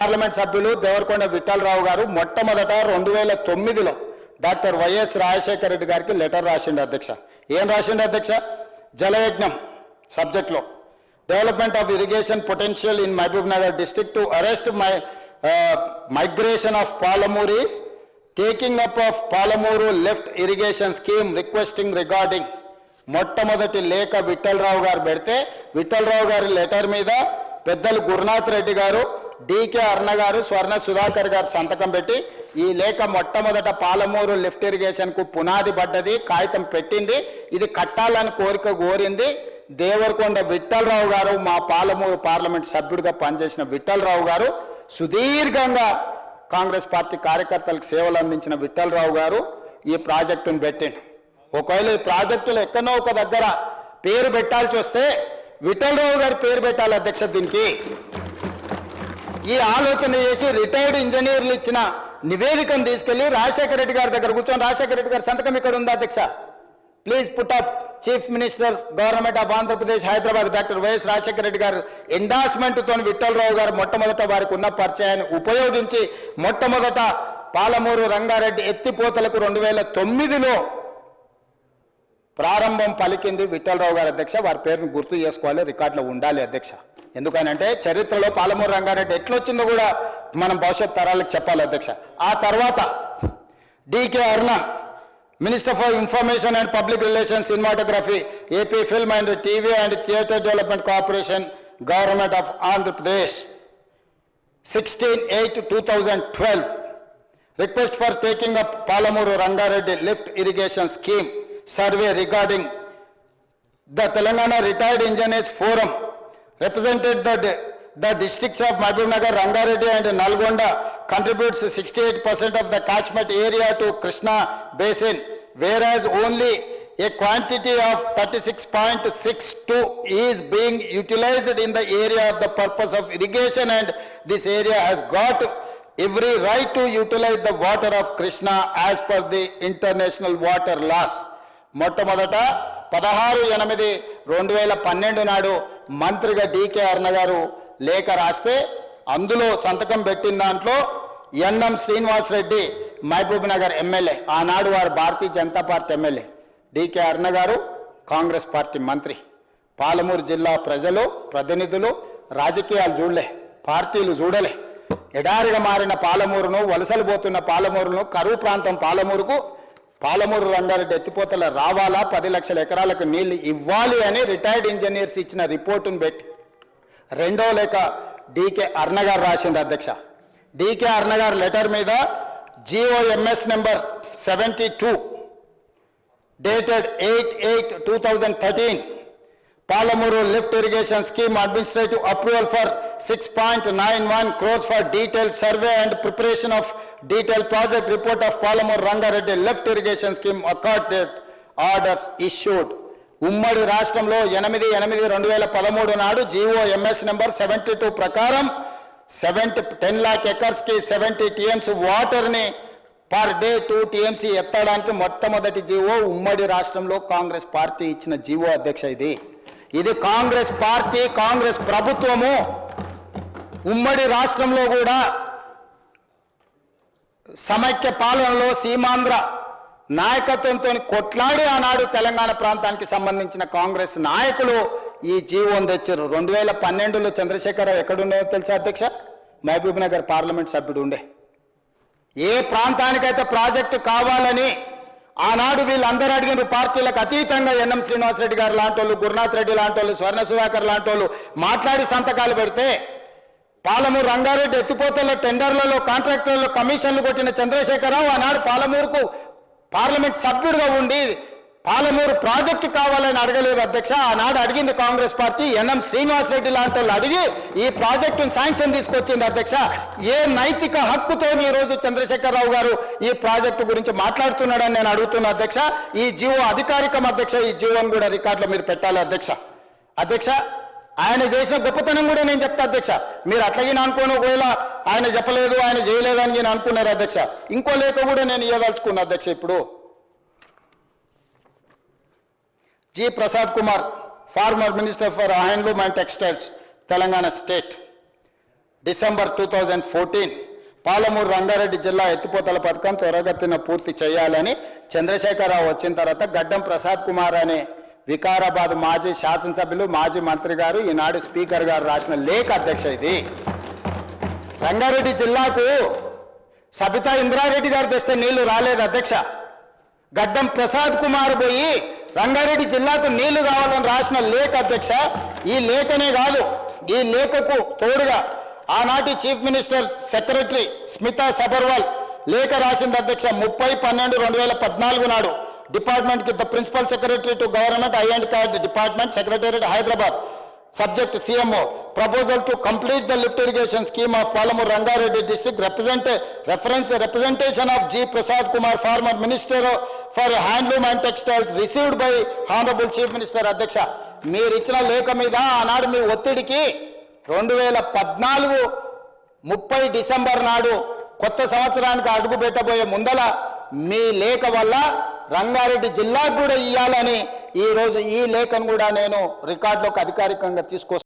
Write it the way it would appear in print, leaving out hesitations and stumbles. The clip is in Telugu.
పార్లమెంట్ సభ్యులు దేవరకొండ విఠలరావు గారు మొట్టమొదట 2009లో డాక్టర్ వైఎస్ రాజశేఖర రెడ్డి గారికి లెటర్ రాసిండు అధ్యక్ష. ఏం రాసిండు అధ్యక్ష? జలయజ్ఞం సబ్జెక్ట్లో development of irrigation potential in Mahabubnagar district to arrest migration of Palamuru is taking up of Palamuru left irrigation scheme requesting regarding. మొట్టమొదటి లేఖ విఠలరావు గారు పెడితే విఠలరావు గారి లెటర్ మీద పెద్దలు గురునాథ్ రెడ్డి గారు, డికే అర్ణ గారు, స్వర్ణ సుధాకర్ గారు సంతకం పెట్టి ఈ లేఖ మొట్టమొదట పాలమూరు లిఫ్ట్ ఇరిగేషన్కు పునాది పడ్డది, కాగితం పెట్టింది, ఇది కట్టాలని కోరిక కోరింది దేవరకొండ విఠలరావు గారు. మా పాలమూరు పార్లమెంట్ సభ్యుడిగా పనిచేసిన విఠలరావు గారు, సుదీర్ఘంగా కాంగ్రెస్ పార్టీ కార్యకర్తలకు సేవలు అందించిన విఠలరావు గారు ఈ ప్రాజెక్టును పెట్టిండు. ఒకవేళ ఈ ప్రాజెక్టులు ఎక్కడో ఒక దగ్గర పేరు పెట్టాల్సి వస్తే విఠలరావు గారి పేరు పెట్టాలి అధ్యక్ష. దీనికి ఈ ఆలోచన చేసి రిటైర్డ్ ఇంజనీర్లు ఇచ్చిన నివేదికను తీసుకెళ్లి రాజశేఖర రెడ్డి గారి దగ్గర కూర్చొని, రాజశేఖర రెడ్డి గారి సంతకం ఇక్కడ ఉంది అధ్యక్ష, please put up chief minister government of Andhra Pradesh Hyderabad doctor YS Rajasekhara Reddy గారు ఎండార్స్మెంట్తో విఠలరావు గారు మొట్టమొదట వారికి ఉన్న పరిచయాన్ని ఉపయోగించి మొట్టమొదట పాలమూరు రంగారెడ్డి ఎత్తిపోతలకు 2009లో ప్రారంభం పలికింది విఠలరావు గారు అధ్యక్ష. వారి పేరును గుర్తు చేసుకోవాలి, రికార్డులో ఉండాలి అధ్యక్ష. ఎందుకనంటే చరిత్రలో పాలమూరు రంగారెడ్డి ఎట్లొచ్చిందో కూడా మనం భవిష్యత్ తరాలకు చెప్పాలి అధ్యక్ష. ఆ తర్వాత DK Aruna, minister for information and public relations, cinematography, AP film and TV and theatre development corporation, government of Andhra Pradesh, 16/8/2012. Request for taking up Palamuru Rangareddy lift irrigation scheme survey regarding the Telangana Retired Engineers Forum represented the districts of Mahbub Nagar, Rangareddy and Nalgonda contributes 68% of the catchment area to Krishna Basin, whereas only a quantity of 36.62 is being utilized in the area of the purpose of irrigation, and this area has got every right to utilize the water of Krishna as per the international water laws. మొట్టమొదట 16/8/2012 నాడు మంత్రిగా డికే అర్ణ గారు లేఖ రాస్తే అందులో సంతకం పెట్టిన దాంట్లో ఎన్ఎం శ్రీనివాసరెడ్డి మహబూబ్ నగర్ ఎమ్మెల్యే, ఆనాడు వారు Bharatiya Janata party MLA, decay అర్ణ గారు కాంగ్రెస్ పార్టీ మంత్రి. పాలమూరు జిల్లా ప్రజలు, ప్రతినిధులు రాజకీయాలు చూడలే, పార్టీలు చూడలే. ఎడారిగా మారిన పాలమూరును, వలసలు పోతున్న పాలమూరును, కరువు ప్రాంతం పాలమూరు రంగారెడ్డి ఎత్తిపోతల రావాలా, 10 లక్షల ఎకరాలకు నీళ్లు ఇవ్వాలి అని రిటైర్డ్ ఇంజనీర్స్ ఇచ్చిన రిపోర్టును పెట్టి రెండో లేఖ డికే అర్ణ గారు రాసిండు అధ్యక్ష. డికే అర్ణ గారు లెటర్ మీద GOMS number 72 dated 8/8/2013 Palamuru lift irrigation scheme administrative approval for 6.91 crores for detailed survey and preparation of detailed project report of Palamuru Rangareddy lift irrigation scheme accorded orders issued. ఉమ్మడి రాష్ట్రంలో 8/8/2013 నాడు GOMS నెంబర్ 72 ప్రకారం 10 lakh acres కి 70 TMC వాటర్ని పర్ డే 2 TMC ఎత్తడానికి మొట్టమొదటి జీవో ఉమ్మడి రాష్ట్రంలో కాంగ్రెస్ పార్టీ ఇచ్చిన జీవో అధ్యక్ష. ఇది కాంగ్రెస్ పార్టీ, కాంగ్రెస్ ప్రభుత్వము ఉమ్మడి రాష్ట్రంలో కూడా సమైక్య పాలనలో సీమాంధ్ర నాయకత్వంతో కొట్లాడి ఆనాడు తెలంగాణ ప్రాంతానికి సంబంధించిన కాంగ్రెస్ నాయకులు ఈ జీవోను తెచ్చారు. 2012లో చంద్రశేఖరరావు ఎక్కడుండేదో తెలుసా అధ్యక్ష? మహబూబ్ నగర్ పార్లమెంట్ సభ్యుడు ఉండే. ఏ ప్రాంతానికైతే ప్రాజెక్టు కావాలని ఆనాడు వీళ్ళందరూ అడిగిన పార్టీలకు అతీతంగా ఎన్ఎం శ్రీనివాసరెడ్డి గారు లాంటి వాళ్ళు, గురునాథ్ రెడ్డి లాంటి వాళ్ళు, స్వర్ణ సుధాకర్ లాంటి వాళ్ళు మాట్లాడి సంతకాలు పెడితే పాలమూరు రంగారెడ్డి ఎత్తిపోతల టెండర్లలో, కాంట్రాక్టర్లలో కమిషన్లు కొట్టిన చంద్రశేఖరరావు ఆనాడు పాలమూరుకు పార్లమెంట్ సభ్యుడిగా ఉండి పాలమూరు ప్రాజెక్టు కావాలని అడగలేదు అధ్యక్ష. ఆనాడు అడిగింది కాంగ్రెస్ పార్టీ. ఎన్ఎం శ్రీనివాసరెడ్డి లాంటి వాళ్ళు అడిగి ఈ ప్రాజెక్టును శాంక్షన్ తీసుకొచ్చింది అధ్యక్ష. ఏ నైతిక హక్కుతో ఈరోజు చంద్రశేఖరరావు గారు ఈ ప్రాజెక్టు గురించి మాట్లాడుతున్నాడని నేను అడుగుతున్నా అధ్యక్ష. ఈ జీవో అధికారికం అధ్యక్ష. ఈ జీవోను కూడా రికార్డులో మీరు పెట్టాలి అధ్యక్ష. ఆయన చేసిన గొప్పతనం కూడా నేను చెప్తా అధ్యక్ష. మీరు అట్లాగే అనుకోని ఒకవేళ ఆయన చెప్పలేదు, ఆయన చేయలేదని నేను అనుకున్నారు అధ్యక్ష. ఇంకో లేఖ కూడా నేను ఇవ్వదలుచుకున్నా అధ్యక్ష. ఇప్పుడు G. Prasad Kumar, former Minister for Handloom and Textiles, Telangana State. December 2014 Palamuru Rangareddy జిల్లా ఎత్తిపోతల పథకం త్వరగతిన పూర్తి చేయాలని చంద్రశేఖరరావు వచ్చిన తర్వాత గడ్డం ప్రసాద్ కుమార్ అనే వికారాబాద్ మాజీ శాసనసభ్యులు మాజీ మంత్రి గారు ఈనాడు స్పీకర్ గారు రాసిన లేఖ అధ్యక్ష ఇది. రంగారెడ్డి జిల్లాకు సబితా ఇంద్రారెడ్డి గారు తెస్తే నీళ్లు రాలేదు అధ్యక్ష. గడ్డం ప్రసాద్ కుమార్ పోయి రంగారెడ్డి జిల్లాకు నీళ్లు కావాలని రాసిన లేఖ అధ్యక్ష. ఈ లేఖనే కాదు, ఈ లేఖకు తోడుగా ఆనాటి chief minister secretary Smita Sabharwal లేఖ రాసింది అధ్యక్ష. 30/12/2014 నాడు డిపార్ట్మెంట్ కి the principal secretary to government I and కార్డ్ department secretariat Hyderabad subject CMO proposal to complete the lift irrigation scheme of Palamuru Rangareddy district representation of G. Prasad Kumar, former Minister for Handloom and Textiles, received by Honorable Chief Minister అధ్యక్ష. మీరు ఇచ్చిన లేఖ మీద ఆనాడు మీ ఒత్తిడికి 2014 30 డిసెంబర్ నాడు కొత్త సంవత్సరానికి అడుగు పెట్టబోయే ముందల మీ లేఖ వల్ల రంగారెడ్డి జిల్లాకు కూడా ఇవ్వాలని ఈ రోజు ఈ లేఖను కూడా నేను రికార్డులోకి అధికారికంగా తీసుకొస్తాను.